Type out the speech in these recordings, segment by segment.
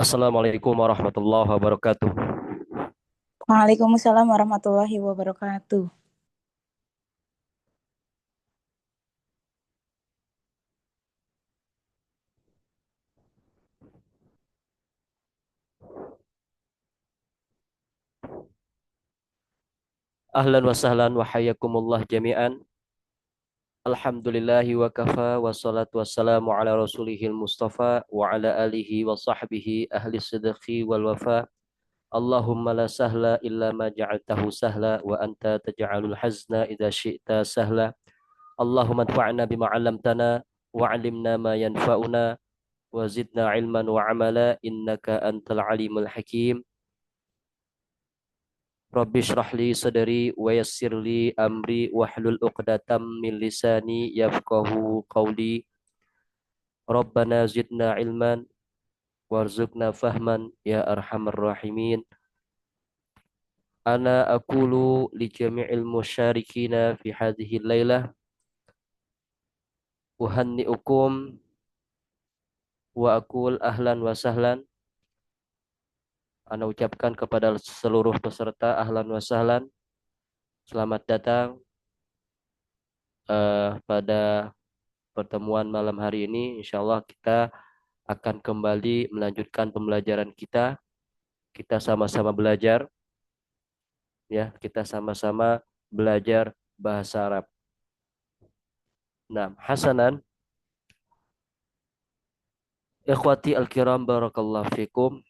Assalamualaikum warahmatullahi wabarakatuh. Waalaikumsalam warahmatullahi wabarakatuh. Ahlan wa sahlan wa hayyakumullah jami'an. Alhamdulillahi wa kafa wa salatu wassalamu ala rasulihil mustafa wa ala alihi wa sahbihi ahli sidqi wal wafa. Allahumma la sahla illa ma ja'altahu sahla wa anta taj'alul hazna idza syi'ta sahla. Allahumma anfa'na bima 'allamtana wa 'allimna ma yanfa'una wa zidna ilman wa amala innaka antal alimul hakim. Rabbi shrah li sadri wa yassir li amri wahlul 'uqdatam min lisani yafqahu qawli. Rabbana zidna ilman warzuqna fahman ya arhamar rahimin. Ana aqulu li jami'il musyarikina fi hadhihi lailah uhanni'ukum wa aqul ahlan wa sahlan. Ana ucapkan kepada seluruh peserta ahlan wa sahlan. Selamat datang pada pertemuan malam hari ini. Insyaallah kita akan kembali melanjutkan pembelajaran kita. Kita sama-sama belajar, ya. Kita sama-sama belajar bahasa Arab. Nah, hasanan, ikhwati al-kiram, barakallahu fikum.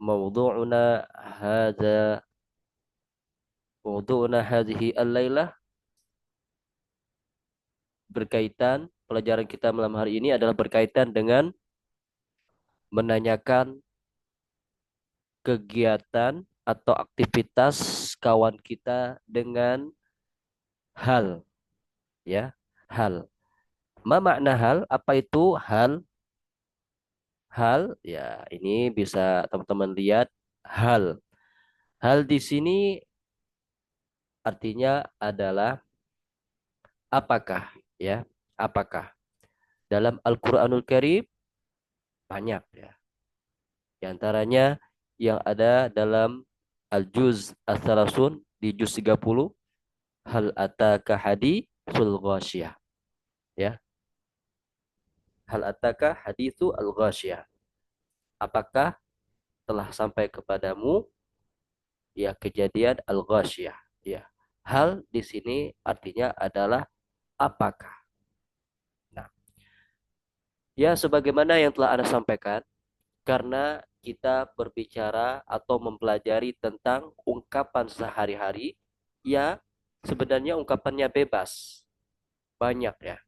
Mawdu'una hadha, mawdu'una hadhihi al-lailah berkaitan, pelajaran kita malam hari ini adalah berkaitan dengan menanyakan kegiatan atau aktivitas kawan kita dengan hal, ya. Hal. Ma makna hal? Apa itu hal? Hal, ya, ini bisa teman-teman lihat hal. Hal di sini artinya adalah apakah, ya? Apakah? Dalam Al-Qur'anul Karim banyak, ya. Di antaranya yang ada dalam Al-Juz As-Salasun di juz 30, hal ataka haditsul ghasyiyah, ya. Hal ataka haditsu al-ghasyiyah. Apakah telah sampai kepadamu, ya, kejadian al-ghasyiyah, ya. Hal di sini artinya adalah apakah. Nah, ya, sebagaimana yang telah Anda sampaikan, karena kita berbicara atau mempelajari tentang ungkapan sehari-hari, ya, sebenarnya ungkapannya bebas, banyak, ya.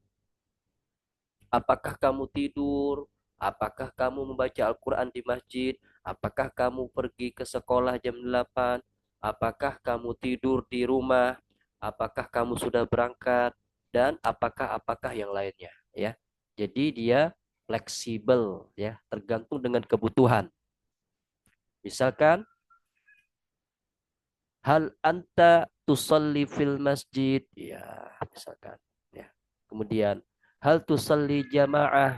Apakah kamu tidur? Apakah kamu membaca Al-Quran di masjid? Apakah kamu pergi ke sekolah jam 8? Apakah kamu tidur di rumah? Apakah kamu sudah berangkat? Dan apakah yang lainnya, ya. Jadi dia fleksibel, ya, tergantung dengan kebutuhan. Misalkan, hal anta tusalli fil masjid? Ya, misalkan, ya. Kemudian, hal tusalli jamaah?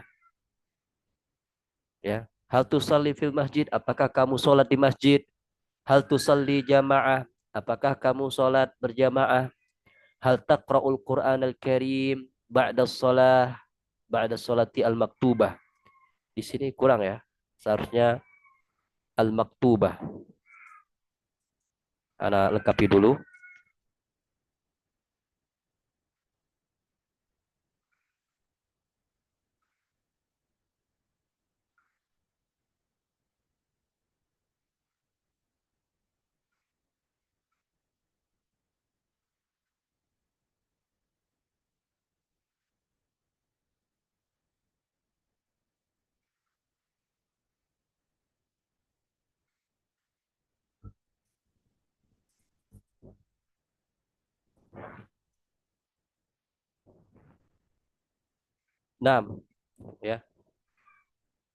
Ya. Hal tusalli fil masjid? Apakah kamu sholat di masjid? Hal tusalli jamaah? Apakah kamu sholat berjamaah? Hal taqra'ul Qur'an al-Karim ba'da sholah, ba'da sholati al-maktubah? Di sini kurang, ya. Seharusnya al-maktubah. Ana lengkapi dulu. Enam, ya.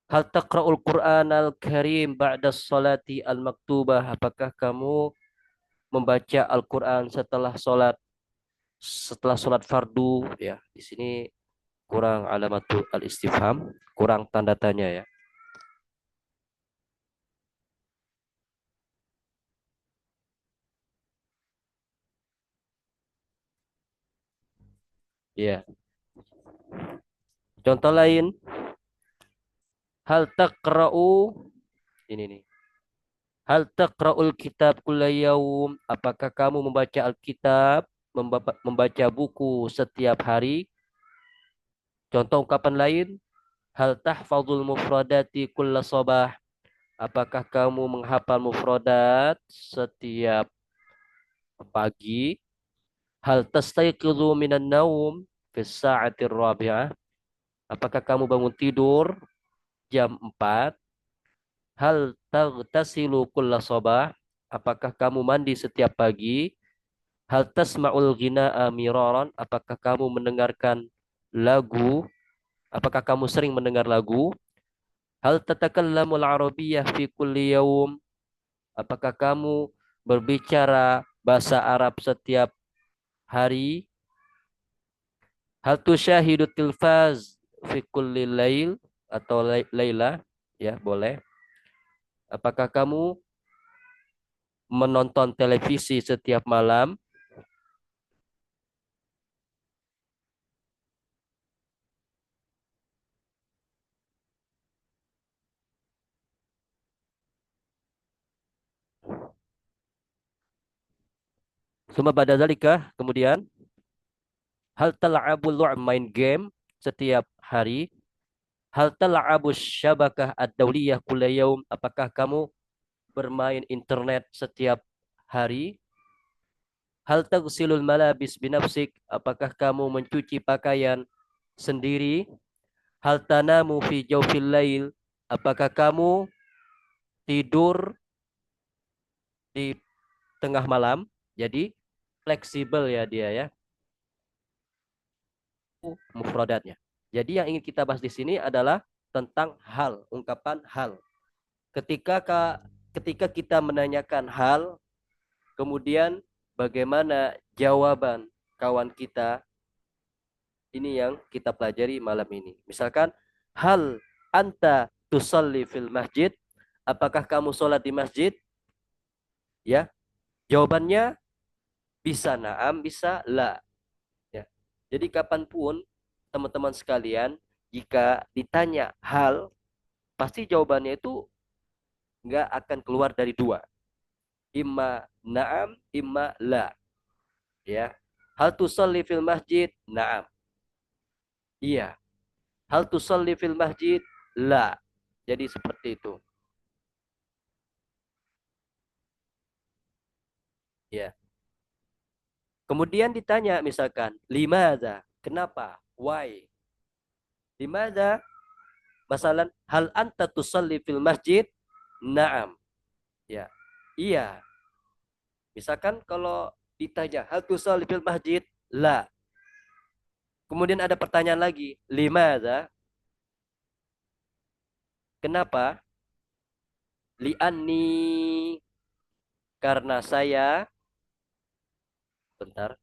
Hal taqra'ul Qur'an al-Karim ba'da sholati al-maktubah? Apakah kamu membaca Al-Quran setelah sholat fardu, ya. Di sini kurang alamatul al-istifham, kurang tanda tanya, ya. Ya. Contoh lain, hal taqra'u ini nih. Hal taqra'ul kitab kulla yaum? Apakah kamu membaca Alkitab, membaca buku setiap hari? Contoh ungkapan lain, hal tahfazul mufradati kulla sabah? Apakah kamu menghafal mufradat setiap pagi? Hal tastayqidhu minan naum fi sa'atir rabi'ah? Apakah kamu bangun tidur jam 4? Hal taghtasilu kulla sabah? Apakah kamu mandi setiap pagi? Hal tasma'ul ghina'a miraran? Apakah kamu mendengarkan lagu? Apakah kamu sering mendengar lagu? Hal tatakallamul arabiyyah fi kulli yaum? Apakah kamu berbicara bahasa Arab setiap hari? Hal tusyahidu tilfaz fi kulli lail atau laila? Ya, boleh. Apakah kamu menonton televisi setiap malam? Suma pada zalika, kemudian hal tal'abul main game setiap hari? Hal tal'abus syabakah ad-dawliyah kulla yaum? Apakah kamu bermain internet setiap hari? Hal taghsilul malabis binafsik? Apakah kamu mencuci pakaian sendiri? Hal tanamu fi jawfil lail? Apakah kamu tidur di tengah malam? Jadi fleksibel ya dia ya, mufradatnya. Jadi yang ingin kita bahas di sini adalah tentang hal, ungkapan hal. Ketika ketika kita menanyakan hal, kemudian bagaimana jawaban kawan kita, ini yang kita pelajari malam ini. Misalkan, hal anta tusalli fil masjid? Apakah kamu sholat di masjid? Ya, jawabannya bisa na'am, bisa la. Ya. Jadi kapanpun teman-teman sekalian, jika ditanya hal, pasti jawabannya itu nggak akan keluar dari dua. Imma na'am, imma la. Ya. Hal tusalli fil masjid? Na'am. Iya. Hal tusalli fil masjid? La. Jadi seperti itu. Ya. Kemudian ditanya misalkan, limadza? Kenapa? Why? Limadza? Masalan, hal anta tusalli fil masjid? Na'am. Ya. Iya. Misalkan kalau ditanya, hal tusalli fil masjid? La. Kemudian ada pertanyaan lagi, limadza? Kenapa? Li'anni, karena saya, bentar.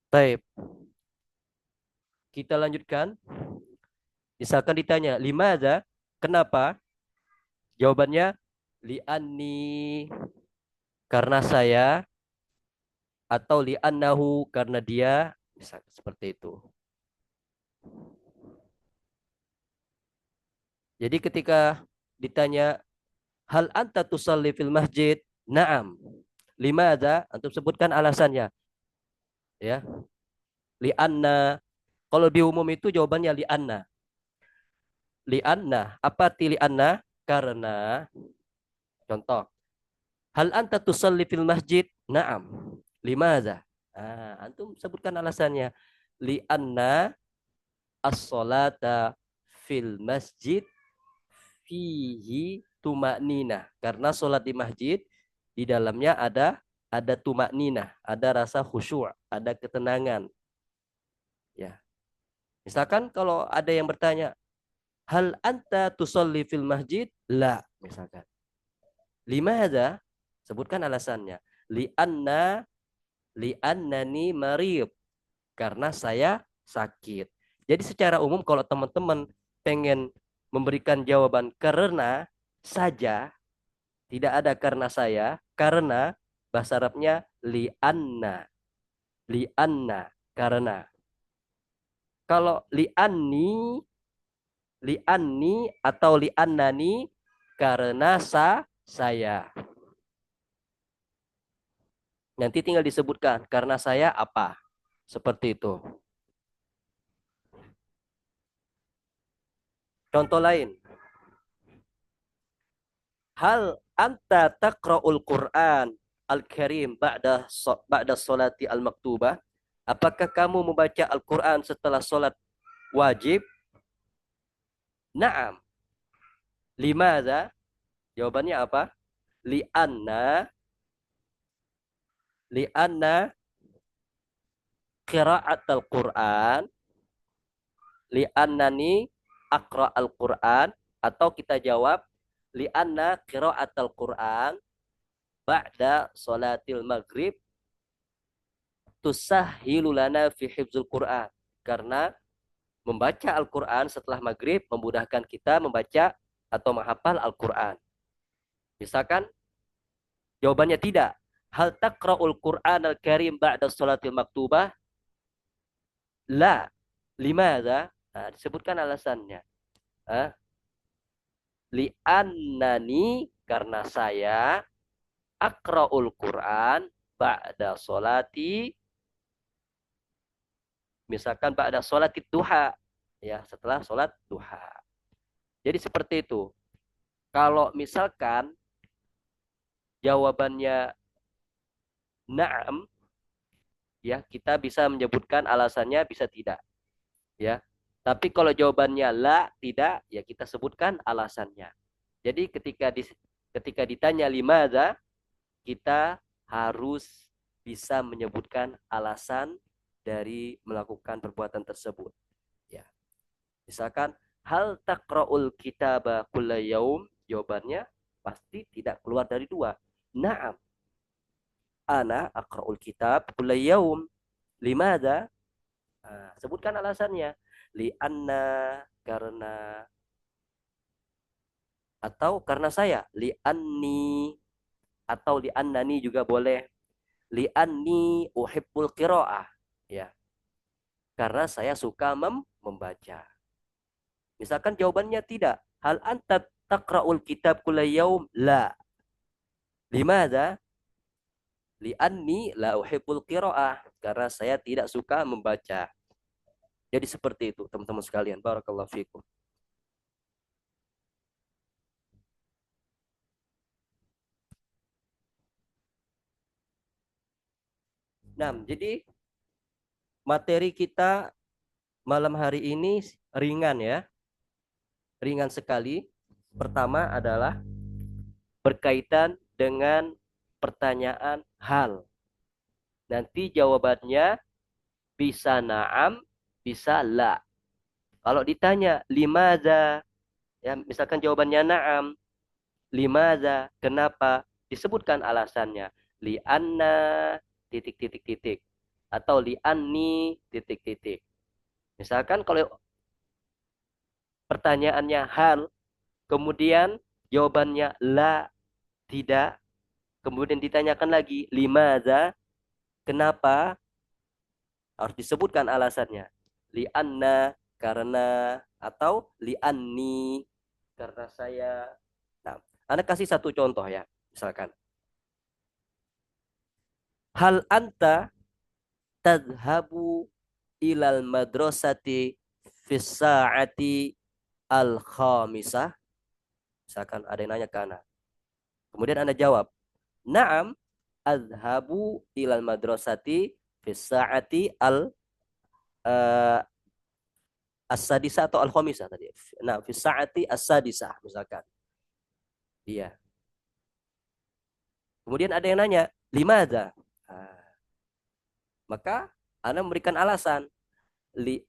Baik, kita lanjutkan. Misalkan ditanya, limadza? Kenapa? Jawabannya, li'anni, karena saya, atau li'annahu, karena dia, bisa seperti itu. Jadi ketika ditanya, hal anta tusalli fil masjid? Naam. Limadza? Antum sebutkan alasannya. Ya. Li'anna. Kalau di umum itu jawabannya li'anna. Li'anna. Apa arti li'anna? Karena, contoh. Hal anta tusalli fil masjid? Naam. Limadza? Antum sebutkan alasannya. Li'anna as-salata fil masjid fihi tumakninah. Karena sholat di masjid di dalamnya ada tumakninah, ada rasa khusyuk, ada ketenangan. Ya. Misalkan kalau ada yang bertanya, hal anta tusolli fil masjid? La, misalkan. Limadza? Sebutkan alasannya. Li'anna li'annani marib. Karena saya sakit. Jadi secara umum kalau teman-teman pengen memberikan jawaban karena saja, tidak ada karena saya, karena bahasa Arabnya li'anna. Li'anna, karena. Kalau li'anni atau li'annani, karena saya. Nanti tinggal disebutkan, karena saya apa. Seperti itu. Contoh lain. Hal anta taqra'ul Qur'an al-Karim ba'da sholati al-maktubah? Apakah kamu membaca Al-Quran setelah sholat wajib? Naam. Limadza? Jawabannya apa? Li'anna li'anna qira'at al-Quran li'annani aqra al-Quran, atau kita jawab li'anna qira'at al-Quran ba'da sholatil maghrib tusahhilu lana fi hifzul Quran. Karena membaca Al-Quran setelah maghrib memudahkan kita membaca atau menghafal Al-Quran. Misalkan jawabannya tidak. Hal taqra'ul Quran al-Karim ba'da sholatil maktubah? La. Limadza? Disebutkan alasannya. Li'annani, karena saya akra'ul Quran ba'da sholati, misalkan ba'da sholati duha, ya, setelah sholat duha. Jadi seperti itu. Kalau misalkan jawabannya na'am, ya, kita bisa menyebutkan alasannya, bisa tidak, ya. Tapi kalau jawabannya la, tidak, ya kita sebutkan alasannya. Jadi ketika ditanya limadza, kita harus bisa menyebutkan alasan dari melakukan perbuatan tersebut. Ya. Misalkan hal taqra'ul kitaba kulla yaum? Jawabannya pasti tidak keluar dari dua. Naam. Ana aqra'ul kitab kulla yaum. Limadza? Sebutkan alasannya. Li'anna, karena, atau karena saya. Li'anni, atau li'annani juga boleh. Li'anni uhibbul qira'ah, ya, karena saya suka membaca. Misalkan jawabannya tidak, hal anta taqra'ul kitab kulla yaum? La. Limadza? Li'anni la uhibbul qira'ah, karena saya tidak suka membaca. Jadi seperti itu teman-teman sekalian. Barakallahu fikum. Nah, jadi materi kita malam hari ini ringan, ya. Ringan sekali. Pertama adalah berkaitan dengan pertanyaan hal. Nanti jawabannya bisa na'am, bisa la. Kalau ditanya limadza, ya, misalkan jawabannya na'am, limadza, kenapa? Disebutkan alasannya. Li'anna titik titik titik, atau li'anni titik titik. Misalkan kalau pertanyaannya hal, kemudian jawabannya la, tidak, kemudian ditanyakan lagi limadza, kenapa? Harus disebutkan alasannya. Li'anna, karena, atau li'anni, karena saya. Nah, Anda kasih satu contoh, ya. Misalkan Hal anta tadhabu ilal madrasati fis sa'ati al khamisah. Misalkan ada yang nanya ke ana. Kemudian ana jawab, "Na'am, adhabu ilal madrasati fis sa'ati al uh, as-sadisah atau al-khamisah tadi. Nah, fis sa'ati as-sadisah misalkan. Iya. Kemudian ada yang nanya, "Limadza?" Nah, maka ana memberikan alasan, li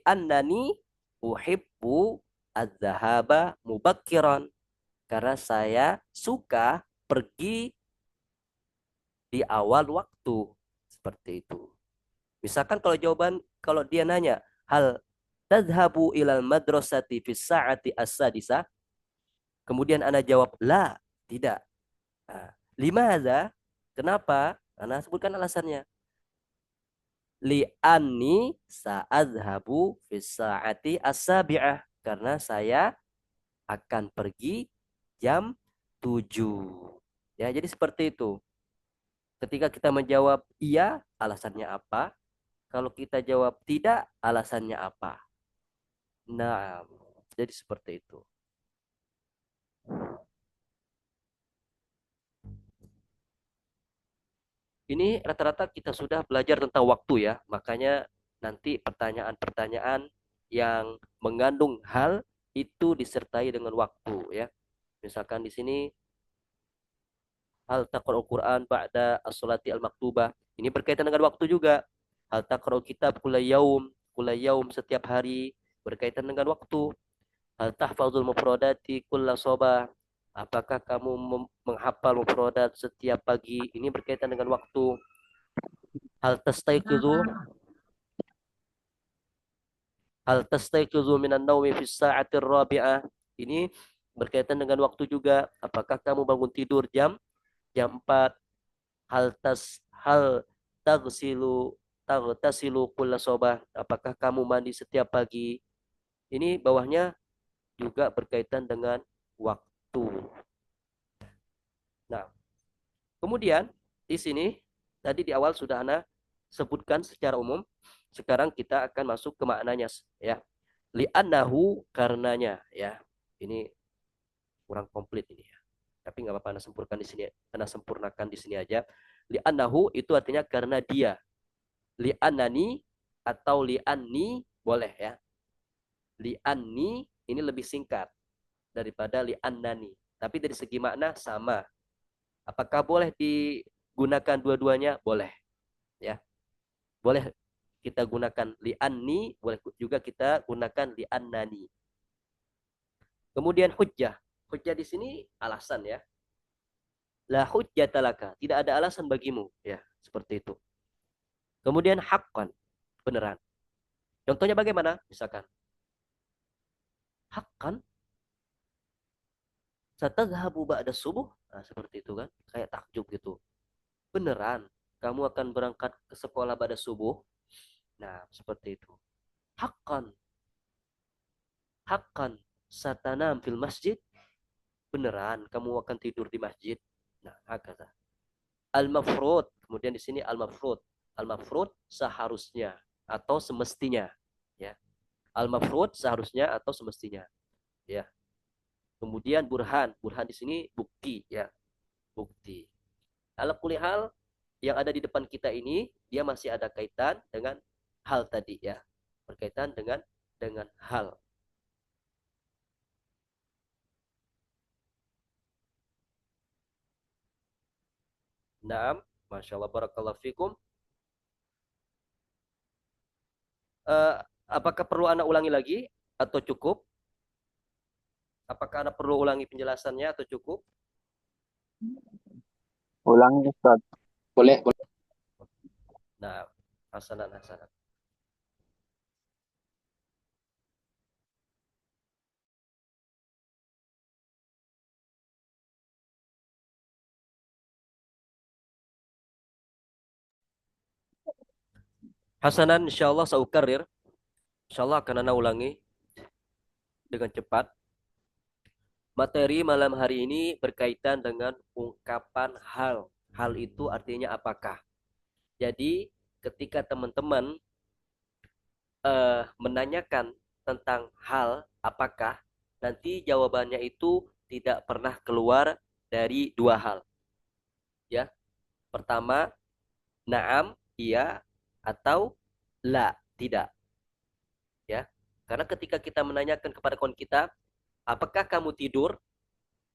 annani uhibbu adz-dzahaba mubakkiran. Karena saya suka pergi di awal waktu. Seperti itu. Misalkan kalau dia nanya, hal tadhabu ilal madrasati fis sa'ati as-sadisah? Kemudian ana jawab, la, tidak. Nah, limadza? Kenapa? Ana sebutkan alasannya. Li'anni sa'adhabu fis sa'ati as-sabi'ah. Karena saya akan pergi jam 7. Ya, jadi seperti itu. Ketika kita menjawab iya, alasannya apa? Kalau kita jawab tidak, alasannya apa? Nah, jadi seperti itu. Ini rata-rata kita sudah belajar tentang waktu ya. Makanya nanti pertanyaan-pertanyaan yang mengandung hal itu disertai dengan waktu ya. Misalkan di sini hal taqra'ul Quran ba'da as-salati al-maktubah. Ini berkaitan dengan waktu juga. Hal taqra'ul kitab kula yaum setiap hari berkaitan dengan waktu. Hal tahfazul mufradati kulla sabah. Apakah kamu menghafal mufradat setiap pagi? Ini berkaitan dengan waktu. Hal tastayqizu hal tastayqizu minan naumi fi sa'ati rabi'ah. Ini berkaitan dengan waktu juga. Apakah kamu bangun tidur jam 4? Hal tagsilu tagtasilu kulla sabah. Apakah kamu mandi setiap pagi? Ini bawahnya juga berkaitan dengan waktu. Nah, kemudian di sini tadi di awal sudah Ana sebutkan secara umum. Sekarang kita akan masuk ke maknanya ya. Li'annahu karenanya ya. Ini kurang komplit ini ya. Tapi nggak apa-apa Ana sempurnakan di sini. Ana sempurnakan di sini aja. Li'annahu itu artinya karena dia. Li'annani atau li'anni boleh ya. Li'anni ini lebih singkat daripada li'annani. Tapi dari segi makna sama. Apakah boleh digunakan dua-duanya? Boleh. Ya, boleh kita gunakan li'anni, boleh juga kita gunakan li'annani. Kemudian hujjah. Hujjah di sini alasan ya. La hujjata laka, tidak ada alasan bagimu, ya, seperti itu. Kemudian haqqan, beneran. Contohnya bagaimana? Misalkan haqqan satadhabu ba'da subuh. Nah, seperti itu kan. Kayak takjub gitu. Beneran kamu akan berangkat ke sekolah pada subuh? Nah, seperti itu. Haqqan, haqqan satanam fil masjid. Beneran kamu akan tidur di masjid? Nah, hakata. Al-mafrud, kemudian di sini al-mafrud. Al-mafrud seharusnya atau semestinya, ya. Al-mafrud seharusnya atau semestinya, ya. Kemudian burhan, burhan di sini bukti, ya, bukti. Ala kulli hal yang ada di depan kita ini dia masih ada kaitan dengan hal tadi ya. Berkaitan dengan hal. Naam, Masya Allah, barakallahu fikum. Eh, apakah perlu Anda ulangi lagi atau cukup? Apakah Anda perlu ulangi penjelasannya atau cukup? Ulangi Ustaz. Boleh, boleh. Nah, hasanah, hasanah. Hasanan, insyaallah saya ukarir. Insyaallah akan Anda ulangi dengan cepat. Materi malam hari ini berkaitan dengan ungkapan hal. Hal itu artinya apakah. Jadi ketika teman-teman menanyakan tentang hal apakah, nanti jawabannya itu tidak pernah keluar dari dua hal. Ya, pertama, naam, iya, atau la, tidak. Ya, karena ketika kita menanyakan kepada kawan kita, apakah kamu tidur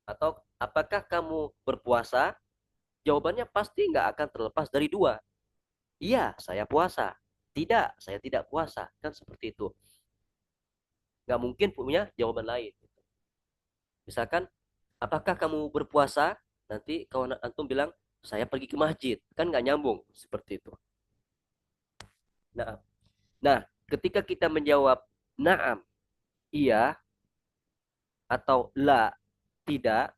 atau apakah kamu berpuasa, jawabannya pasti nggak akan terlepas dari dua. Iya, saya puasa. Tidak, saya tidak puasa. Kan seperti itu. Nggak mungkin punya jawaban lain. Misalkan, apakah kamu berpuasa? Nanti kawan antum bilang, saya pergi ke masjid. Kan nggak nyambung. Seperti itu. Nah, nah, ketika kita menjawab naam, iya, atau la, tidak,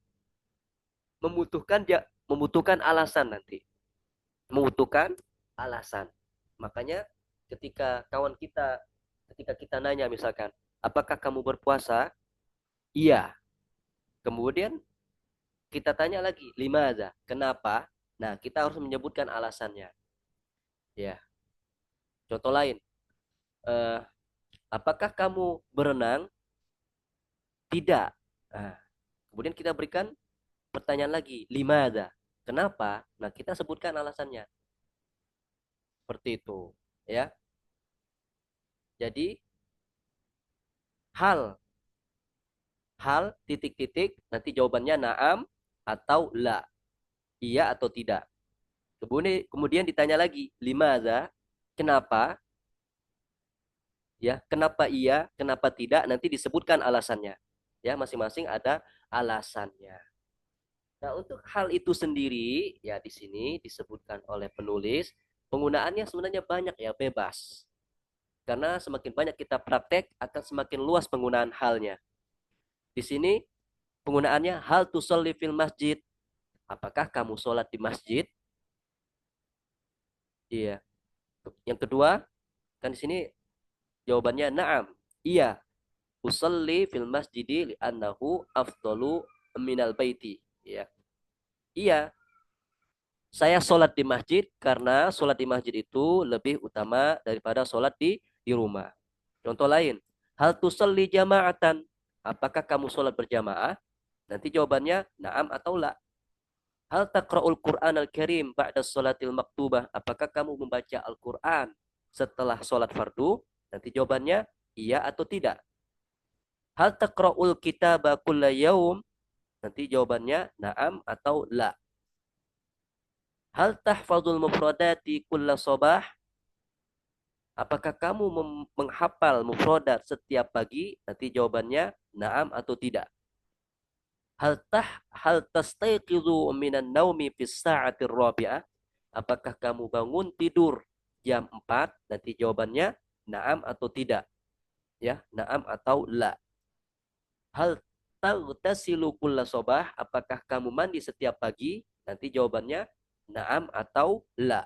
membutuhkan alasan nanti. Membutuhkan alasan. Makanya ketika kita nanya misalkan, apakah kamu berpuasa? Iya. Kemudian kita tanya lagi, limadza? Kenapa? Nah, kita harus menyebutkan alasannya. Ya. Contoh lain, eh, apakah kamu berenang? Tidak. Nah, kemudian kita berikan pertanyaan lagi, limadza? Kenapa? Nah, kita sebutkan alasannya. Seperti itu, ya. Jadi hal hal titik-titik nanti jawabannya naam atau la, iya atau tidak. Kemudian ditanya lagi, limadza? Kenapa? Ya, kenapa iya, kenapa tidak, nanti disebutkan alasannya. Ya, masing-masing ada alasannya. Nah, untuk hal itu sendiri, ya di sini disebutkan oleh penulis, penggunaannya sebenarnya banyak ya, bebas. Karena semakin banyak kita praktek, akan semakin luas penggunaan halnya. Di sini penggunaannya hal tusalli fil masjid. Apakah kamu sholat di masjid? Iya. Yang kedua, kan di sini jawabannya na'am. Iya. Usalli fil masjidi li'annahu afdalu minal baiti. Iya. Iya. Saya sholat di masjid karena sholat di masjid itu lebih utama daripada sholat di rumah. Contoh lain. Hal tusalli jama'atan. Apakah kamu sholat berjamaah? Nanti jawabannya na'am atau la. Hal taqra'ul Qur'an al-Karim ba'da sholatil maktubah. Apakah kamu membaca Al-Quran setelah sholat fardu? Nanti jawabannya iya atau tidak. Hal taqra'ul kitaba kulla yaum? Nanti jawabannya na'am atau la. Hal tahfazul mufradati kulla sabah? Apakah kamu menghafal mufradat setiap pagi? Nanti jawabannya na'am atau tidak. Hal tastayqizu minan naumi fis sa'atir rabi'ah? Apakah kamu bangun tidur jam 4? Nanti jawabannya na'am atau tidak. Ya, na'am atau la. Hal taghtasilu kulla sabah? Apakah kamu mandi setiap pagi? Nanti jawabannya na'am atau la.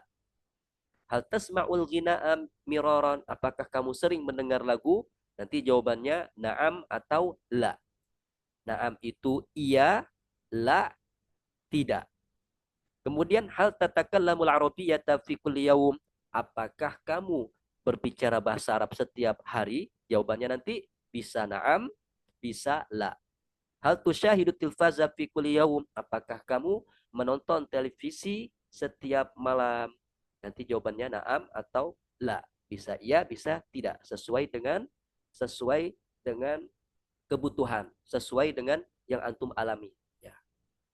Hal tasma'ul ghina'a miraran? Apakah kamu sering mendengar lagu? Nanti jawabannya na'am atau la. Na'am itu iya, la tidak. Kemudian hal tatakallamul arabiyyata fi kulli yaum? Apakah kamu berbicara bahasa Arab setiap hari? Jawabannya nanti bisa na'am, bisa la. Hal tusyahidu tilfaza fi kulli yaum? Apakah kamu menonton televisi setiap malam? Nanti jawabannya na'am atau la. Bisa iya, bisa tidak. Sesuai dengan kebutuhan, sesuai dengan yang antum alami. Ya.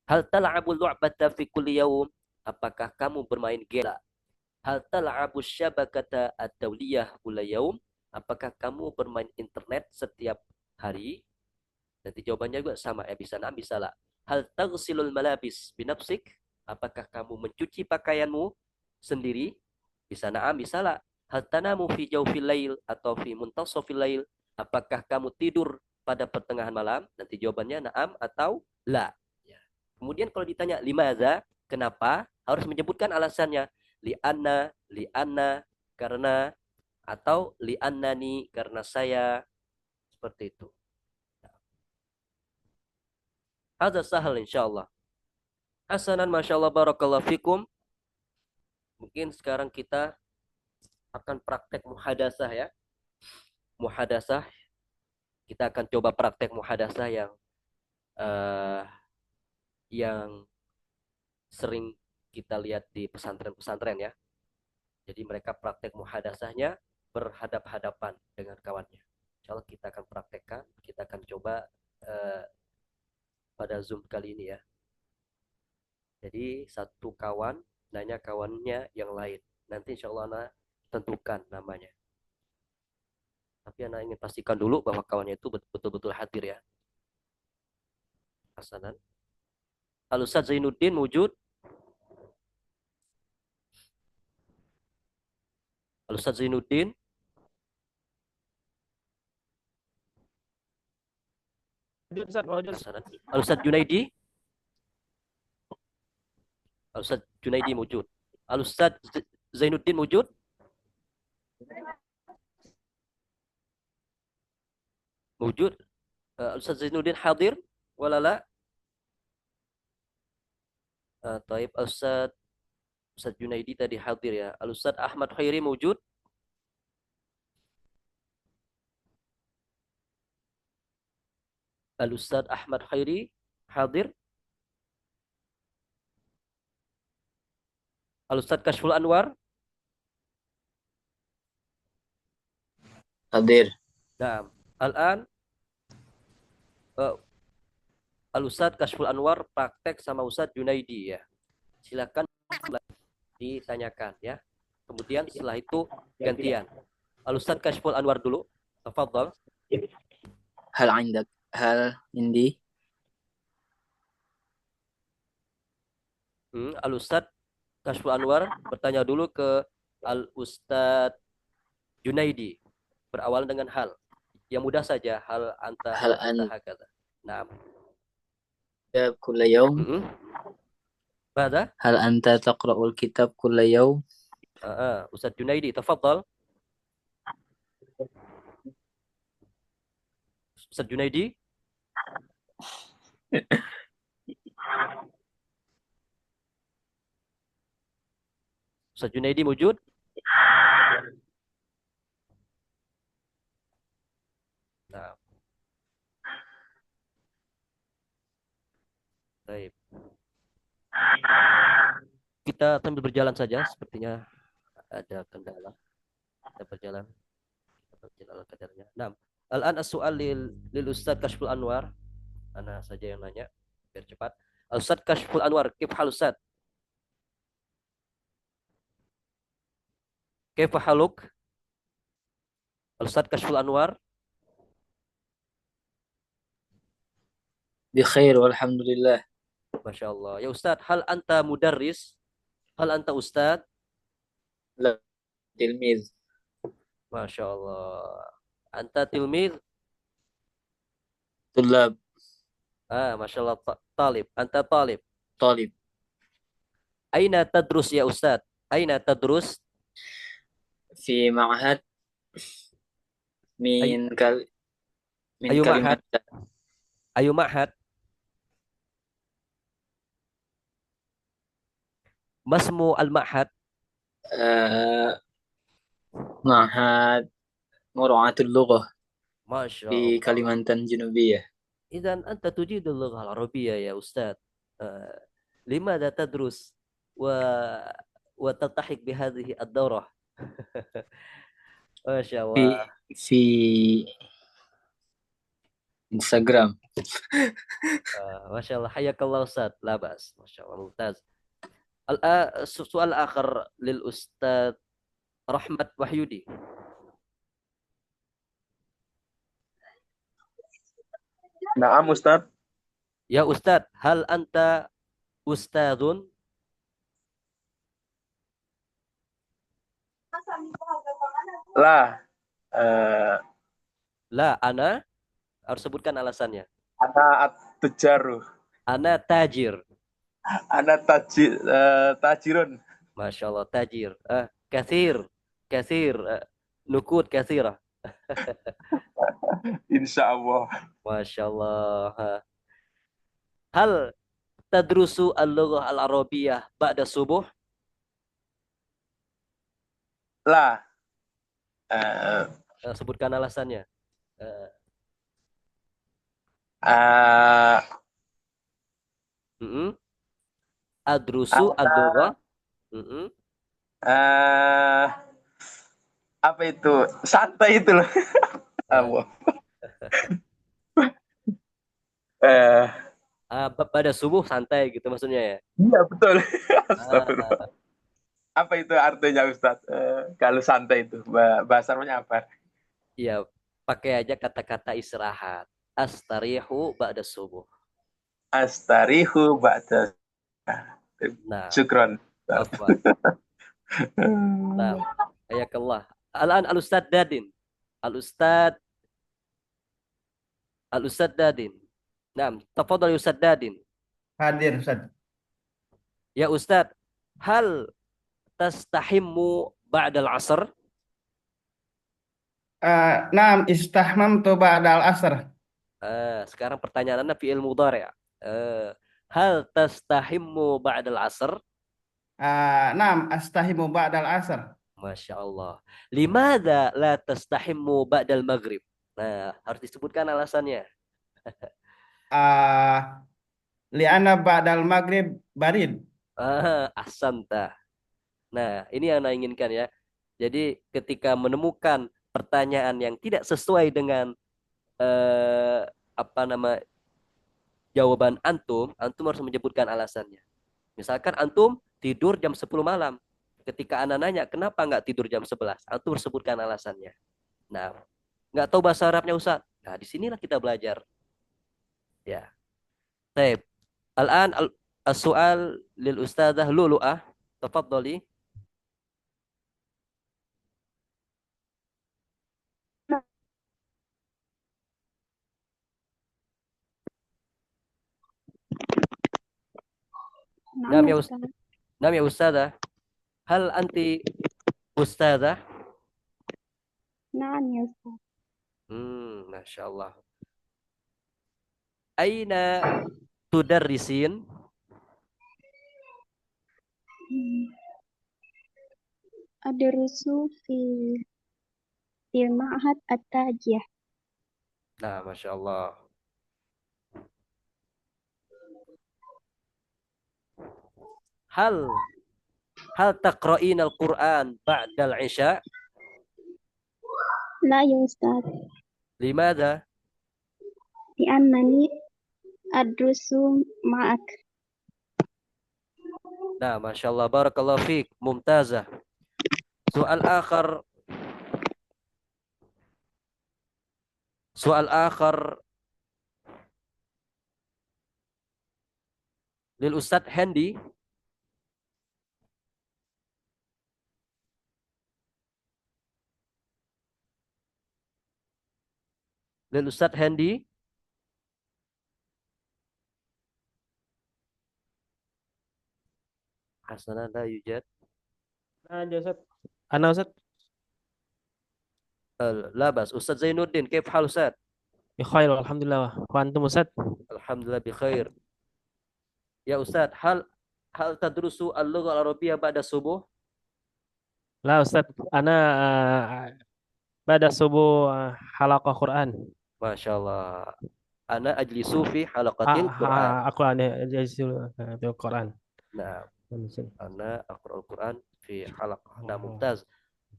Hal tal'abu lu'bata fi kulli yaum? Apakah kamu bermain game? Hal tal'abu syabakata ad-dawliyah kulla yaum? Apakah kamu bermain internet setiap hari? Nanti jawabannya juga sama, bisa na'am, bisa la. Hal taghsilul malabis binafsik? Apakah kamu mencuci pakaianmu sendiri? Bisa na'am, bisa la. Hal tanamu fi jawfil lail atau fi muntasofil lail? Apakah kamu tidur pada pertengahan malam? Nanti jawabannya na'am atau la. Ya. Kemudian kalau ditanya limaza, kenapa? Harus menyebutkan alasannya. Li'anna, karena, atau li'annani, karena saya. Seperti itu. Hadza sahal insyaallah. Hasanan, Masya Allah, Barakallahu fikum. Mungkin sekarang kita akan praktek muhadasah ya. Muhadasah, kita akan coba praktek muhadasah eh, yang sering kita lihat di pesantren-pesantren ya. Jadi mereka praktek muhadasahnya berhadap-hadapan dengan kawannya. Insya Allah kita akan praktekkan, kita akan coba eh, pada Zoom kali ini ya. Jadi satu kawan nanya kawannya yang lain. Nanti insya Allah anak tentukan namanya. Tapi anak ingin pastikan dulu bahwa kawannya itu betul-betul hadir ya. Hasanan. Al-Ustaz Zainuddin wujud. Al-Ustaz Zainuddin. Hasanan. Al-Ustaz Junaidi. Al-Ustaz Junaidi wujud. Al-Ustaz Zainuddin wujud. Wujud. Al-Ustaz Zainuddin hadir. Walala. Taib Ustaz Junaidi tadi hadir ya. Al-Ustaz Ahmad Khairi wujud. Al-Ustaz Ahmad Khairi hadir. Al-Ustaz Kashful Anwar. Hadir. Nah, al-an Al-Ustaz Kashful Anwar praktek sama Ustaz Junaidi ya. Silakan ditanyakan ya. Kemudian setelah itu gantian. Al-Ustaz Kashful Anwar dulu. Tafadhal. Hal عندك hal عندي Al-Ustaz Kashful Anwar bertanya dulu ke Al-Ustaz Junaidi. Berawal dengan hal. Yang mudah saja. Hal anta hal hakata. Nah. كل يوم ماذا؟ هل أنت تقرأ الكتاب كل يوم Ustaz Junaidi, tafadhal. Ustaz Junaidi. Ustaz Junaidi wujud? Nah. Baik. Kita sambil berjalan saja, sepertinya ada kendala. Kita berjalan kadarnya. Nah, al-an as-su'al lil Ustaz Kashful Anwar. Ana saja yang nanya biar cepat. Ustaz Kashful Anwar, kif hal Ustaz? Kif haluk? Ustaz Kashful Anwar. بخير والحمد لله. Masya Allah. Ya Ustaz, hal anta mudarris? Hal anta Ustaz? لا تلميذ. Masya Allah. Anta tilmid? طلاب. Masya Allah. Talib. Anta talib. طالب. Aina tadrus ya Ustaz? Aina tadrus? في معهد من Ayu كلمة ma'had. Ayu ma'had. Masmu al-ma'had. معهد مراعاة اللغة Masya في Allah. كليمانتان جنوبية. Idan anta tujidul lughah al-arabiyyah ya Ustaz. Limadha tadrus wa tatahik bihadhihi ad-daurah. Masya Allah. في انستغرام. Masya Allah. Hayakallah Ustaz. Labas. Masya Allah. Mumtaz. Soal akhir lil Ustaz Rahmat Wahyudi. Naam Ustaz. Ya Ustaz, hal anta ustadzun? Lah, La, ana harus sebutkan alasannya. ana at-tujaru. Ana tajir. Ana tajirun. Masya Allah, tajir. Kathir. Nukut kathirah. Insya Allah. Masya Allah. Hal tadrusu al-lughah al-arabiyyah ba'da subuh? La. Eh, Sebutkan alasannya. Eh, eh, mm-mm. Adrusu Ana al-lughah. Mm-mm. eh, apa itu? Santai itu loh. Eh, Apa? Eh, pada subuh santai gitu maksudnya ya. iya betul. Ah, Astagfirullah. Apa itu artinya Ustadz? Kalau santai itu bahasa Arabnya apa? iya, pakai aja kata-kata istirahat. Astarihu ba'da subuh. Astarihu ba'da. Nah, Syukron. afwan. Nah, ayakallah. Al-an al-Ustad Dadin. Al-Ustad Al-Ustad Dadin. Nah, tafadhal ya Ustad Dadin. Hadir, Ustaz. Ya Ustad, hal tastahimmu ba'dal asr? Naam istahmamtu ba'dal asr. Sekarang pertanyaannya fi'il mudhari'. Hal tastahimmu ba'dal asr? Naam astahimu ba'dal asr. Masya Allah. Limada la tastahimmu ba'dal maghrib? Nah, harus disebutkan alasannya. Ah, Li'ana ba'dal maghrib barid. Ahsanta. Nah, ini yang Anda inginkan ya. Jadi ketika menemukan pertanyaan yang tidak sesuai dengan eh, apa nama jawaban antum, antum harus menyebutkan alasannya. Misalkan antum tidur jam 10 malam. Ketika Anda nanya, kenapa nggak tidur jam 11? Antum harus sebutkan alasannya. Nah, nggak tahu bahasa Arabnya Ustaz. Nah, disinilah kita belajar. Ya. Baik. Al-an as-su'al lil ustadzah Lulu'ah. Tafadhali. نعم Nam يا ya أستاذ. Nam ya ustadzah. Hal anti ustadzah? نعم يا أستاذ. Masya Allah. Aina tudarrisin? أدرس في معهد التاجية. Nah, Masya Allah. Hal hal taqra'in al-Quran ba'dal isya? لا يا أستاذ، Limada? لأنني أدرس معك. Nah, Masya Allah. Barakallahu fiik. Mumtazah. Soal akhar. Soal akhar. Lil Ustadz Hendi. Lil Ustadz Hendi. Hasanah la yujad. Nah, Ustaz. Ana Ustaz. Labas. Ustadz Zainuddin. Kaif hal Ustadz? Ya khair alhamdulillah. Wa antum Ustaz? Alhamdulillah bi khair. Ya Ustadz, hal tadrusu al-lughah al-arabiyyah ba'da subuh? La Ustaz, ana pada subuh halaqah Quran. Masya Allah. Ana ajlisu fi halaqatil Quran. Aku ada Quran. Nah, Ustaz. ana aqra'ul Quran fi halaqah. Nah, mumtaz.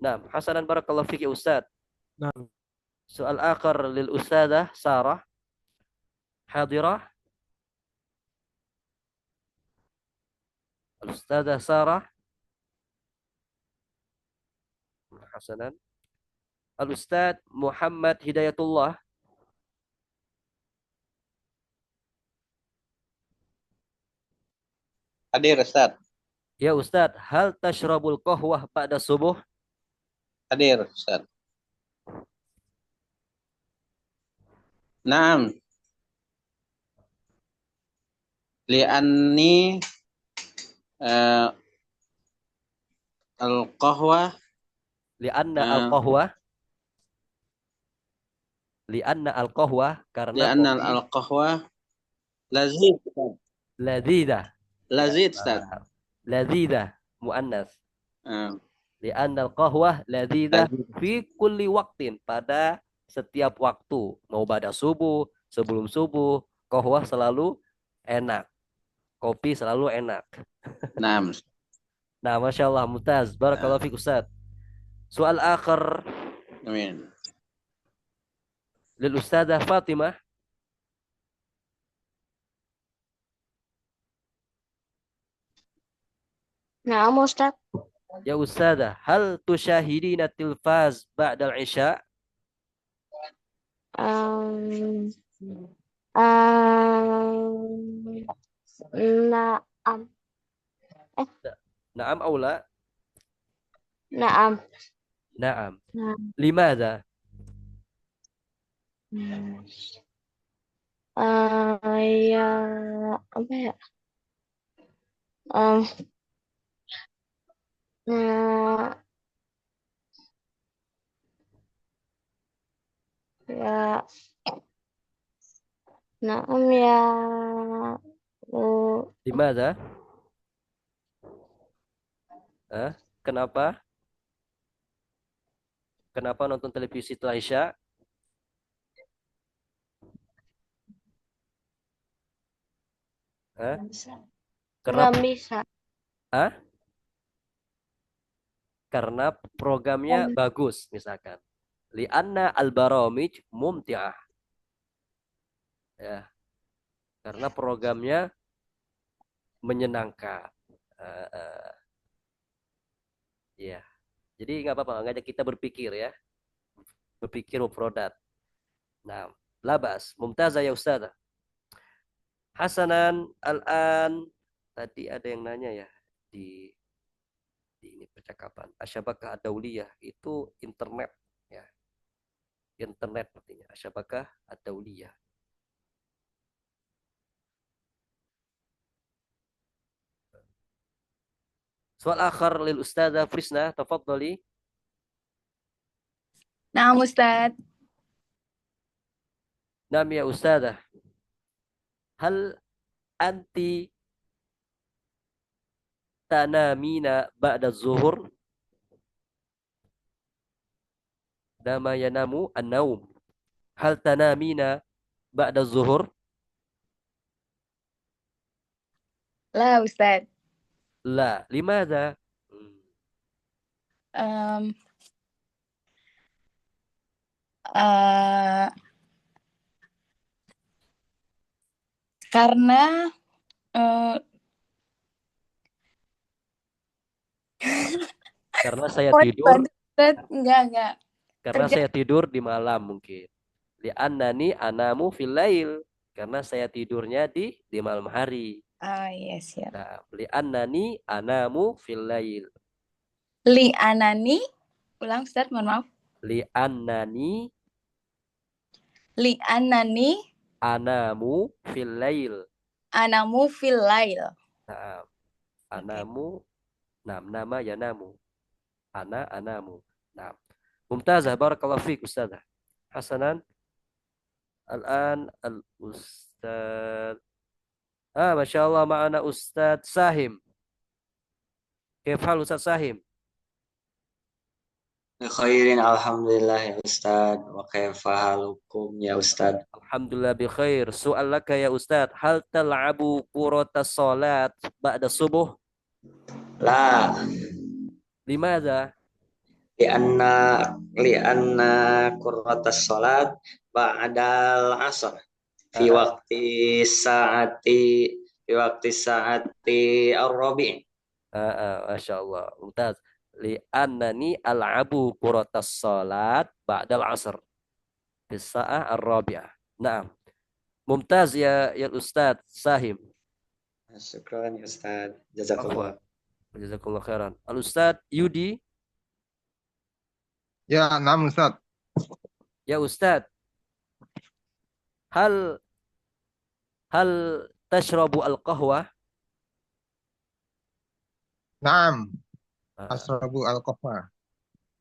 Nah, hasanan barakallahu fik ya Ustaz. Nah, Soal akhar lil Ustadzah Sarah. Hadirah. Al-Ustadzah Sarah. Hasanan. Al-Ustadz Muhammad Hidayatullah. Hadir Ustaz. Ya Ustadz, hal tashrabul qahwah pada subuh? Hadir Ustaz. Naam. Li'anni al-qahwa Lianna al-qahwah. Lianna al-qahwah karena li'anna kopi. al-qahwa lazim. Ladhidah. Lazid, Ustaz. Ladhidah. Mu'annas. Ah, Li'anna al-qahwah ladhidah lazid. fi kulli waqtin. Pada setiap waktu. Mau pada subuh, sebelum subuh. Qahwah selalu enak. Kopi selalu enak. Naam. Nah, Masya Allah, Mumtaz. Barakallahu fiik Ustaz. Soal akhir Amin. lil Ustazah Fatimah. Naam Ustaz. Ya Ustazah, hal tusyahidina tilfaz ba'dal isya? Um, um, naam. Naam aw la? Naam. Naam. Naam. Limadha? Ya, apa ya? Um, nah, ya, naam ya. Oh, Limadha? Kenapa? Kenapa nonton televisi setelah isya? nggak bisa. Karena programnya bagus, misalkan. Lianna al-baramij mumti'ah. Ya. Karena programnya menyenangkan. Ya. Jadi nggak apa-apa, ngajak kita berpikir ya. Berpikir mufrodat. Nah, labas. Mumtazah ya Ustazah. Hasanan al-an. Tadi ada yang nanya ya di ini percakapan. Asyabakah ad-dauliyah itu internet ya. Internet artinya. Asyabakah ad-dauliyah. Soal akhir lil Ustazah Frisna, tafadhali. Nah, Ustaz. Nam ya Ustazah. Hal anti tanamina ba'da zuhur? Nama yanamu an-naum. Hal tanamina ba'da zuhur? Lah, Ustaz. La. Limadha? Um, uh, karena Karena saya tidur. Enggak. Karena saya tidur di malam mungkin. Li'annani anamu fil lail. Karena saya tidurnya di malam hari. Iya siap. Nah, li'annani anamu fil lail. Li'anani, ulang Ustaz, mohon maaf. Li'annani anamu fil lail. Anamu fil lail. Nah, anamu, nama yanamu. Anamu. Nah, Mumtazah, barakallahu fiik Ustazah. Hasanan. Al-an al-Ustaz. Masya Allah, ma'ana Ustaz Sahim. Kaif hal Ustaz Sahim? Khairin alhamdulillah ya Ustaz. Wa kaifa halukum ya Ustaz? Alhamdulillah bi khair. Soal laka ya Ustaz, hal tal'abu quratas salat ba'da subuh? La. Limadha? Lianna quratas salat ba'dal asr fi waqti saati ar-rabi'. Masya Allah. Mumtaz. Li'annani al'abu quratas salat ba'dal asr fi sa'ah ar-rabi'ah. Naam. Mumtaz ya Ustaz Sahim. Syukran ya Ustaz. Jazakallah. Jazakallah khairan. Al-Ustaz Yudi. Ya, naam Ustaz. Ya Ustaz. Hal tashrabu al-qahwa? Naam. Asrabu al-qahwa.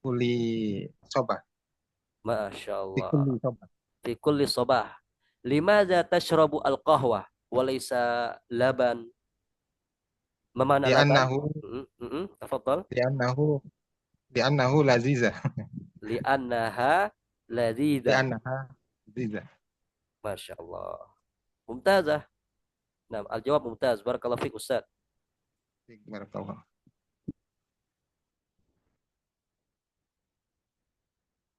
Kuli sobah. Masya Fi Allah. kulli sobah. Fi kulli sobah. Limadha tashrabu al-qahwa? وليس لبن. ما معنى لبن؟ لأنه تفضل. لأنه لذيذة. لأنها لذيذة. لأنها لذيذة. ما شاء الله. ممتازة. نعم الجواب ممتاز. بارك الله فيك أستاذ. بارك الله.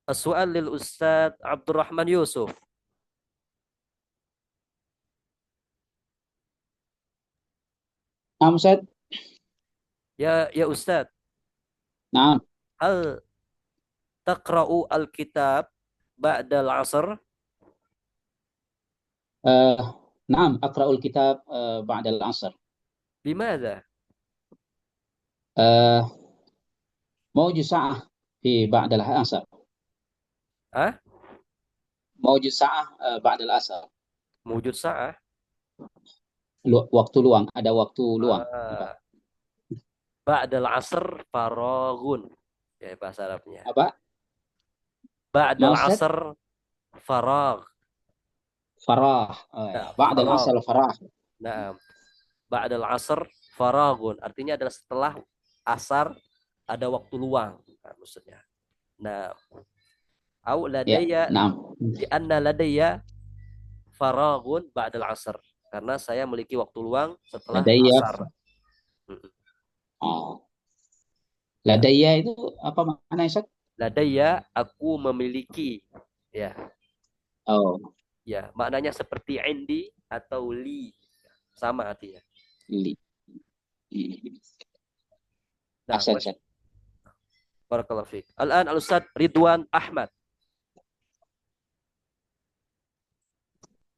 السؤال للأستاذ عبد الرحمن يوسف. نعم أستاذ. يا أستاذ، نعم. هل تقرأ الكتاب بعد العصر؟ نعم أقرأ الكتاب بعد العصر. لماذا؟ موجود ساعة في بعد العصر. موجود ساعة بعد العصر. موجود ساعة. Waktu luang, ada waktu luang. بعد العصر فراغ. Ya bahasa Arabnya. Apa? بعد العصر فراغ. Farah. بعد العصر farah. Nah, بعد العصر faragun artinya adalah setelah asar ada waktu luang. Nah, maksudnya. Nah, au ladayya li'anna ladayya faragun ba'da al-'asr. Karena saya memiliki waktu luang setelah asar. Ladayya itu apa maknanya, Ustaz? Ladayya aku memiliki, ya. Ya, maknanya seperti indi atau li. Sama artinya. Li. Nah, barakallahu fiik. Al-an al-Ustaz Ridwan Ahmad.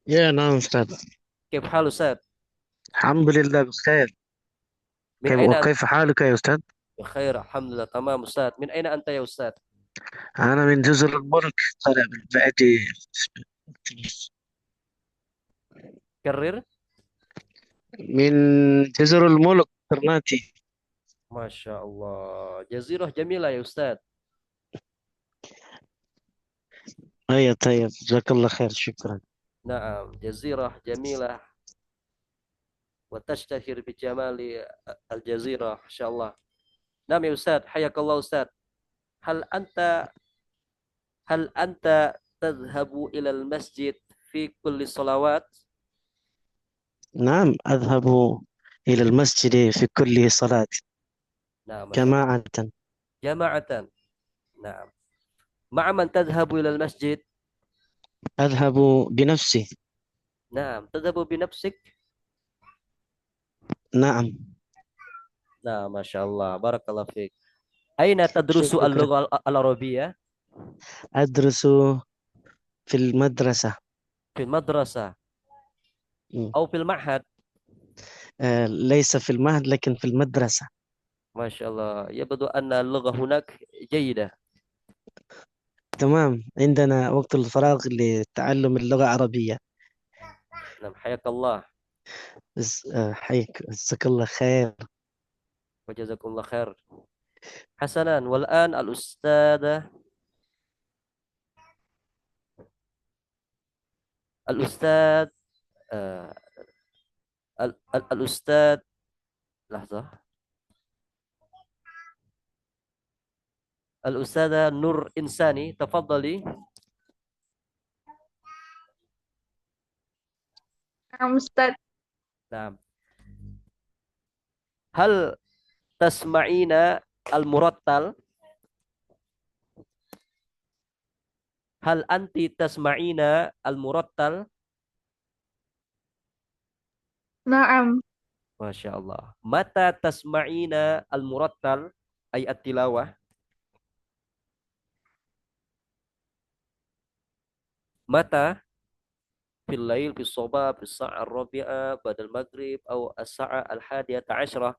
يا نعم أستاذ. كيف حال أستاذ؟ الحمد لله بخير. وكيف حالك يا أستاذ؟ بخير الحمد لله تمام أستاذ. من أين أنت يا أستاذ؟ أنا من جزر الملك طالع بالبعدي. كرر. من جزر الملك ترناتي. ما شاء الله جزيرة جميلة يا أستاذ. أي طيب جزاك الله خير شكرا. نعم جزيرة جميلة وتشتهر بجمال الجزيرة إن شاء الله. نعم يا أستاذ حياك الله أستاذ. هل أنت تذهب إلى المسجد في كل الصلوات؟ نعم أذهب إلى المسجد في كل صلاة. نعم جماعة. جماعة. نعم. مع من تذهب إلى المسجد؟ أذهب بنفسي. نعم تذهب بنفسك؟ نعم. نعم ما شاء الله بارك الله فيك. أين تدرس اللغة العربية؟ أدرس في المدرسة. في المدرسة أو في المعهد؟ ليس في المعهد لكن في المدرسة. ما شاء الله يبدو أن اللغة هناك جيدة. تمام عندنا وقت الفراغ لتعلم اللغة العربية. نعم حياك الله. حياك جزاك الله خير. وجزاكم الله خير. حسنا والآن الأستاذ الأستاذ لحظة. الأستاذة نور إنساني تفضلي. نعم أستاذ. نعم. هل تسمعين المرتل؟ هل أنت تسمعين المرتل؟ نعم. ما شاء الله. متى تسمعين المرتل أي التلاوة؟ متى؟ في الليل، في الصباح، في الساعة الرابعة بعد المغرب أو الساعة 11.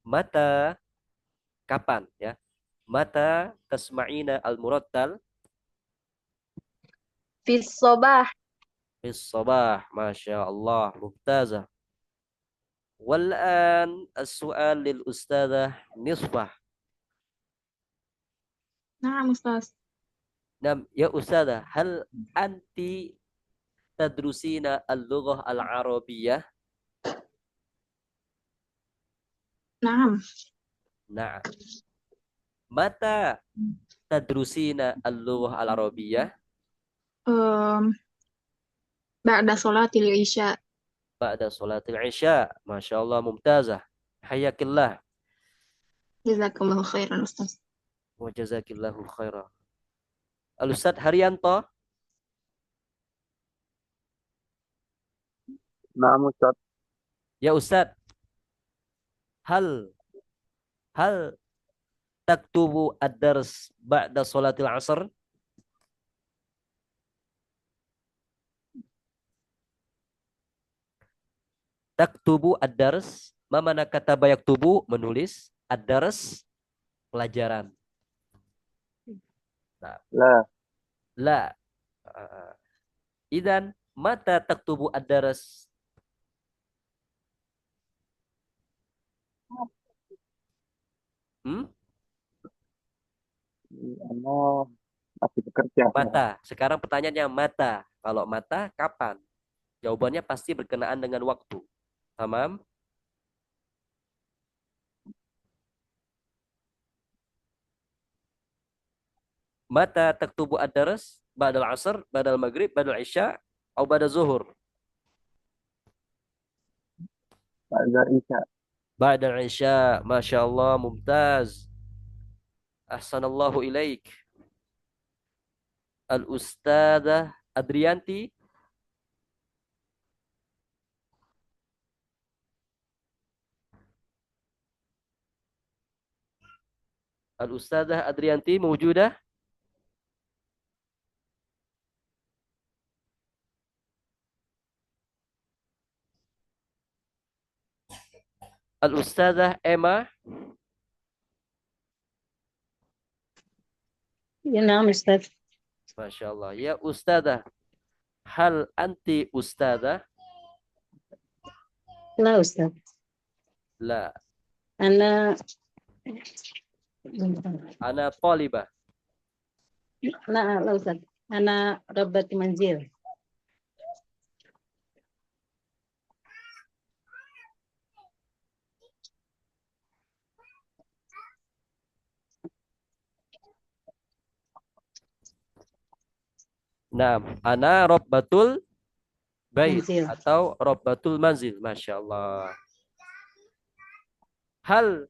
متى kapan ya? Mata tasma'ina al-murattal? في الصباح. في الصباح. ما شاء الله ممتازة. والآن السؤال للأستاذة مصباح. نعم أستاذ. نعم يا أستاذة هل أنت tadrusina al-lughah al-arabiyyah? نعم. Nah. Mata tadrusina al-lughah al-arabiyyah? بعد صلاة العشاء. Ba'da salatil isya. Masya Allah, mumtazah. Hayakillah. جزاك الله خيرا أستاذ. Wa jazakillahu khairan. Al-Ustaz Haryanto. نعم أستاذ. Ya Ustaz. Hal taktubu ad-dars ba'da salatil asr? Taktubu ad-dars, ma mana kata yaktubu, menulis, ad-dars, pelajaran. Nah. La. Idan mata taktubu ad-dars? Masih bekerja. Mata. Sekarang pertanyaannya mata. Kalau mata, kapan? Jawabannya pasti berkenaan dengan waktu. Tamam? Mata taktubu ad-dars ba'dal asr, ba'dal maghrib, ba'dal isya, atau ba'dal zuhur? Ba'dal isya. Ba'dal isya. Masya Allah, mumtaz. Ahsanallahu ilaik. Al-Ustadzah Adrianti. Al-Ustadzah Adrianti mewujudah? Al-Ustadzah Emma. Ya, naam Ustaz. Masya Allah. Ya Ustadzah, hal anti Ustadzah? La Ustaz. La. Ana talibah. la Ustaz. Ana rabbat manzil. Nah, ana rabbatul bait Manzil. atau rabbatul manzil. Masya Allah. Hal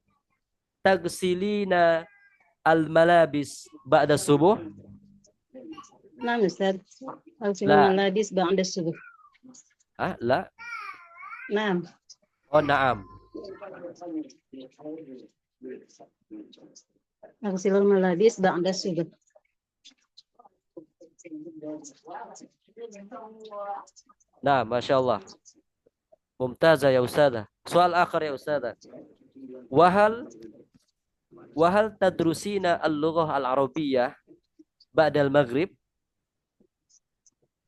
tagsilina al-malabis ba'da subuh? Naam Ustaz. La. Al-malabis ba'da subuh. La. Naam. Oh, na'am. Al malabis ba'da subuh. Nah, Masya Allah. Mumtazah ya Ustadzah. Soal akhir ya Ustadzah. Wahal tadrusina al-lughah al-arabiyyah ba'dal maghrib?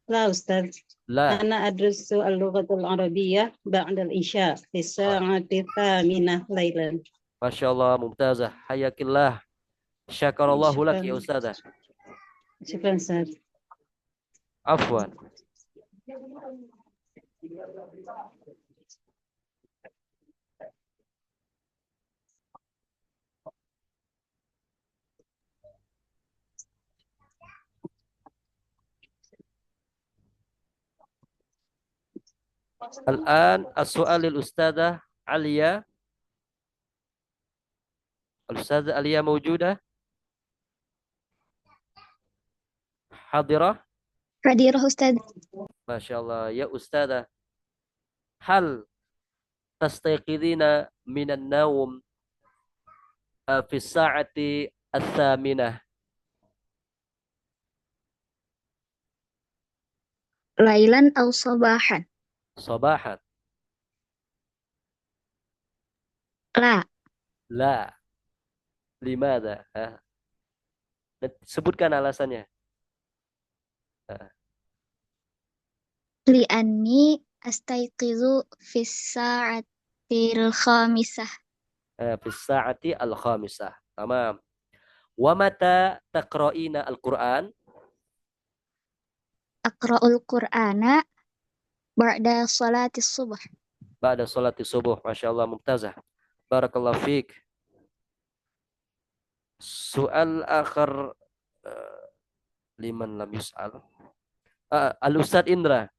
La Ustaz. La. Ana adrusu al-lughatul arabiyyah ba'da al-isya fi sa'ati thaminah lailan. Masya Allah, mumtazah. Hayakillah. Syakarallahu lak ya Ustadzah. Syukran Ustaz. Afwan. Al-an as-su'al lil-ustadzah Alia. Al-ustadzah Alia mawjudah? Hadirah? Hadirah Ustaz. Masya Allah. Ya Ustadzah, hal tastayqidina minan nawm fi sa'ati ats-tsaminah? Lailan aw sabahan? Sabahan. La. La. Limada? Sebutkan alasannya. Li'anni astayqizu fi sa'atil khamisah. Fi sa'ati al-khamisah. Tamam. Wa mata taqra'ina al-Qur'an? Aqra'ul Qur'ana ba'da salati subuh. Ba'da salati subuh. Masya Allah, mumtazah. Barakallahu fiik. Soal akhir liman lam yus'al. Al-Ustadz Indra.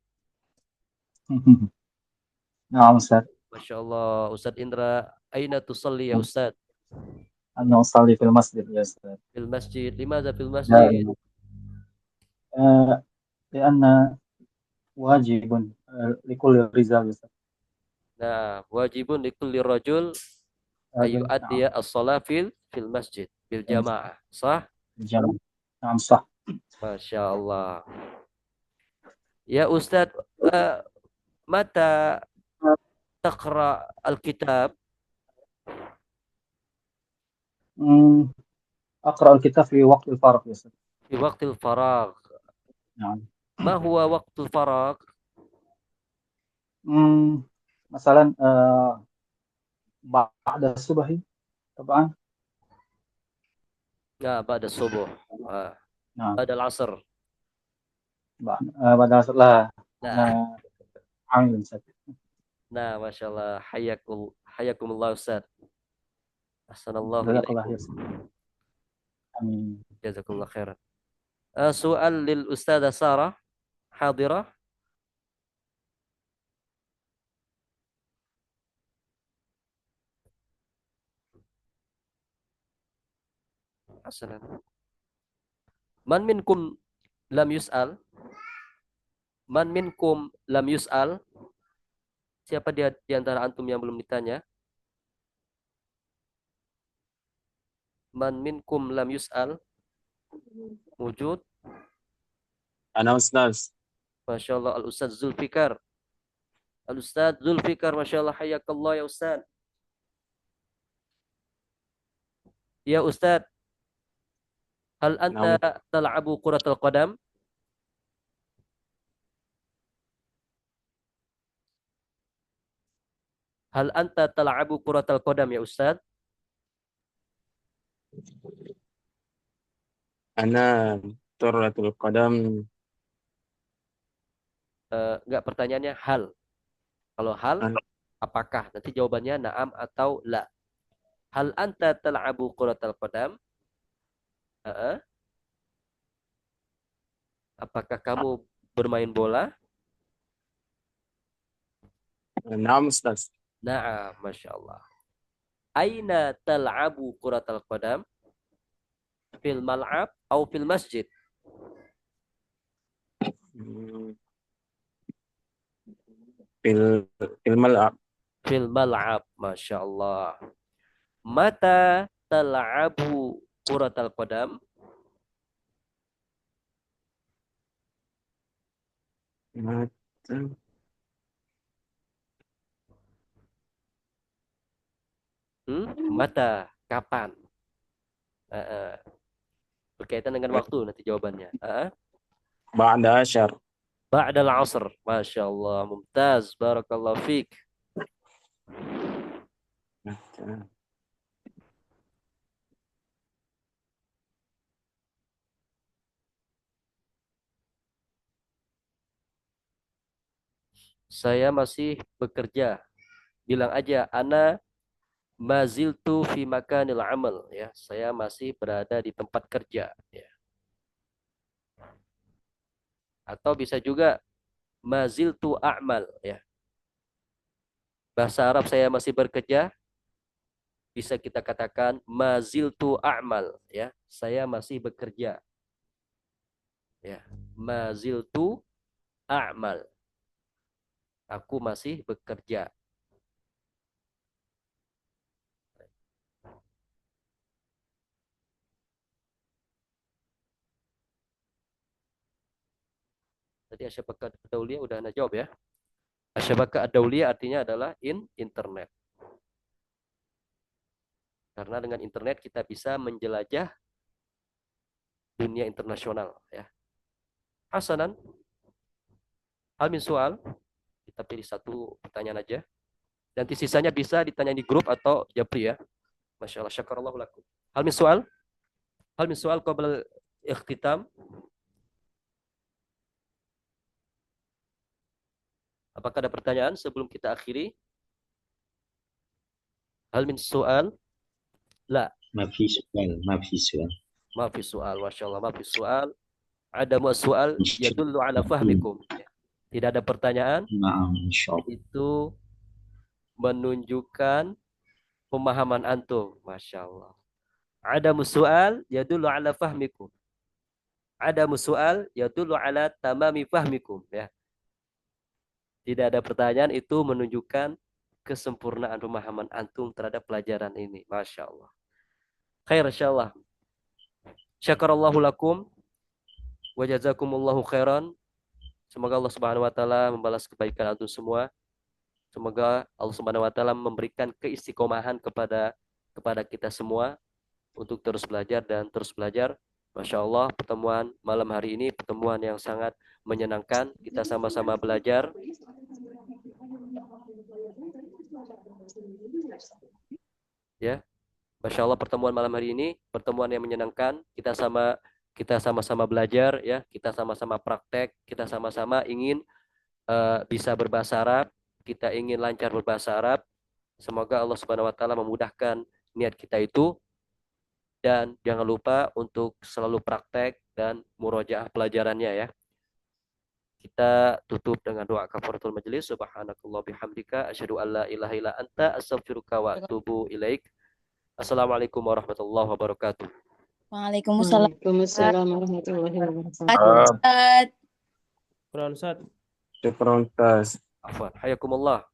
نعم أستاذ. Masya Allah, Ustadz Indra. Aina tusalli ya Ustadz? أنا أصلي في المسجد يا أستاذ. Fil masjid. Limadha fil masjid? لأن واجب لكل رجال يا أستاذ. Nah, wajibun likulli rajul ayu addiya as-salah fil masjid bil jamaah. Sah? الجامع. نعم صح. Masya Allah. Ya Ustadz, mata taqra al-kitab? أقرأ الكتاب في وقت الفراغ يا أستاذ. في وقت الفراغ. نعم. ما هو وقت الفراغ؟ مثلا بعد الصبح طبعا. Ya, بعد الصبح. نعم. بعد العصر. بعد العصر لا. Nah, عامل أستاذ. nah, Masya Allah. Hayakumullah Ustadz. Ahsanallahu Jazakallah ilaikum. khair. Amin. Jazakallah khairan. Soal lil Ustadzah Sarah. Hadirah. Assalamualaikum. Man minkum lam yus'al? Man minkum lam yus'al? Siapa di antara antum yang belum ditanya? Man minkum lam yus'al? Wujud? Ana Ustaz. Masya Allah, Al-Ustadz Zulfikar. Al-Ustadz Zulfikar, Masya Allah, hayakallah ya Ustadz. Ya Ustadz, hal anta tal'abu kuratul qadam? Hal anta tal'abu kuratul qadam ya Ustadz? Ana turatul qadam. Enggak, pertanyaannya hal. Kalau hal, apakah? Nanti jawabannya na'am atau la. Hal anta tal'abu kuratul qadam? Apakah kamu bermain bola? Naam Ustaz. Na'am, Masya Allah. Aina tal'abu kuratul qadam? Fil mal'ab atau fil masjid? Fil mal'ab. Fil mal'ab, Masya Allah. Mata tal'abu kuratul qadam? Mata, kapan? Berkaitan dengan waktu nanti jawabannya. Ba'da asyar. Ba'dal asr. Masya Allah. Mumtaz. Barakallahu fiik. Saya masih bekerja. Bilang aja, ana maziltu fi makanil amal. Ya, saya masih berada di tempat kerja. Ya. Atau bisa juga maziltu a'mal. Ya. Bahasa Arab saya masih bekerja. Bisa kita katakan maziltu a'mal. Ya, saya masih bekerja. Ya, maziltu a'mal. Aku masih bekerja. Tadi asyabaka ad-dauliyah udah Anda jawab ya. Asyabaka ad-dauliyah artinya adalah internet. Karena dengan internet kita bisa menjelajah dunia internasional ya. Hasanan. Hal min soal. Kita pilih satu pertanyaan aja. Nanti sisanya bisa ditanya di grup atau japri ya. Masya Allah, syakarallahu lakum. Hal min soal? Hal min soal qabla ikhtitam? Apakah ada pertanyaan sebelum kita akhiri? Hal min soal? La. ما في سؤال ما في سؤال Ma fi soal. Masya Allah. Ma fi soal. Ada soal yadullu ala fahmikum. Tidak ada pertanyaan. نعم إن شاء الله Itu menunjukkan pemahaman antum. Masya Allah. Ada soal yadullu ala fahmikum. Ada soal yadullu ala tamami fahmikum. Ya. Tidak ada pertanyaan, itu menunjukkan kesempurnaan pemahaman antum terhadap pelajaran ini. Masya Allah. Khair insyaallah. Syakarallahu lakum wa jazakumullahu khairan. Semoga Allah Subhanahu wa taala membalas kebaikan antum semua. Semoga Allah Subhanahu wa taala memberikan keistiqomahan kepada kita semua untuk terus belajar dan terus belajar. Masya Allah, pertemuan malam hari ini pertemuan yang sangat menyenangkan. Kita sama-sama belajar. Ya. Masya Allah, pertemuan malam hari ini pertemuan yang menyenangkan. Kita sama-sama belajar, ya. Kita sama-sama praktek. Kita sama-sama ingin bisa berbahasa Arab. Kita ingin lancar berbahasa Arab. Semoga Allah Subhanahu Wa Taala memudahkan niat kita itu. Dan jangan lupa untuk selalu praktek dan murojaah pelajarannya, ya. Kita tutup dengan doa kafaratul majelis. Subhanakallah bihamdika asyhadu an la ilaha illa anta astaghfiruka wa atubu ilaik. Assalamualaikum warahmatullahi wabarakatuh. Waalaikumsalam. Waalaikumsalam warahmatullahi wabarakatuh. Ustaz. Quran Ustaz. Syukran Ustaz. Afwan, hayakumullah.